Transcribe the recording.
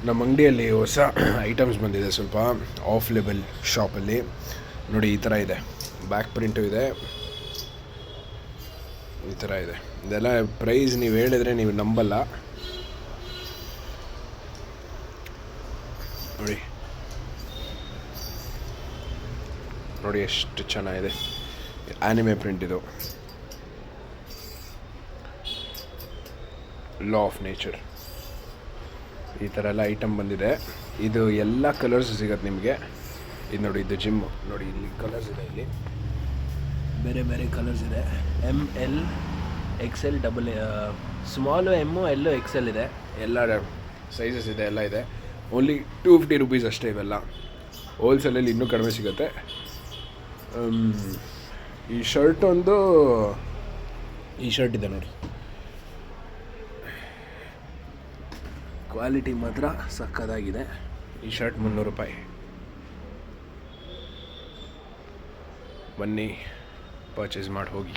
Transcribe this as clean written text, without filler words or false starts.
ನಮ್ಮ ಅಂಗಡಿಯಲ್ಲಿ ಹೊಸ ಐಟಮ್ಸ್ ಬಂದಿದೆ, ಸ್ವಲ್ಪ ಆಫ್ ಲೇಬಲ್ ಶಾಪಲ್ಲಿ. ನೋಡಿ ಈ ಥರ ಇದೆ, ಬ್ಯಾಕ್ ಪ್ರಿಂಟು ಇದೆ, ಈ ಥರ ಇದೆ. ಇದೆಲ್ಲ ಪ್ರೈಸ್ ನೀವು ಹೇಳಿದರೆ ನೀವು ನಂಬಲ್ಲ. ನೋಡಿ ನೋಡಿ ಎಷ್ಟು ಚೆನ್ನಾಗಿದೆ. ಆ್ಯನಿಮೆ ಪ್ರಿಂಟ್ ಇದು, ಲಾ ಆಫ್ ನೇಚರ್. ಈ ಥರ ಎಲ್ಲ ಐಟಮ್ ಬಂದಿದೆ. ಇದು ಎಲ್ಲ ಕಲರ್ಸ್ ಸಿಗುತ್ತೆ ನಿಮಗೆ. ಇದು ನೋಡಿ, ಇದು ಜಿಮ್ಮು ನೋಡಿ, ಇಲ್ಲಿ ಕಲರ್ಸ್ ಇದೆ, ಇಲ್ಲಿ ಬೇರೆ ಬೇರೆ ಕಲರ್ಸ್ ಇದೆ. ML XL double, small M ಎಲ್ಲು XL ಇದೆ, ಎಲ್ಲ ಸೈಜಸ್ ಇದೆ, ಎಲ್ಲ ಇದೆ. ಓನ್ಲಿ 250 ರುಪೀಸ್ ಅಷ್ಟೇ ಇವೆಲ್ಲ. ಹೋಲ್ಸೇಲಲ್ಲಿ ಇನ್ನೂ ಕಡಿಮೆ ಸಿಗುತ್ತೆ. ಈ ಶರ್ಟ್ ಒಂದು, ಈ ಶರ್ಟ್ ಇದೆ ನೋಡಿ, ಕ್ವಾಲಿಟಿ ಮಾತ್ರ ಸಕ್ಕತ್ತಾಗಿದೆ. ಈ ಶರ್ಟ್ 300 ರೂಪಾಯಿ. ಬನ್ನಿ, ಪರ್ಚೇಸ್ ಮಾಡಿ ಹೋಗಿ.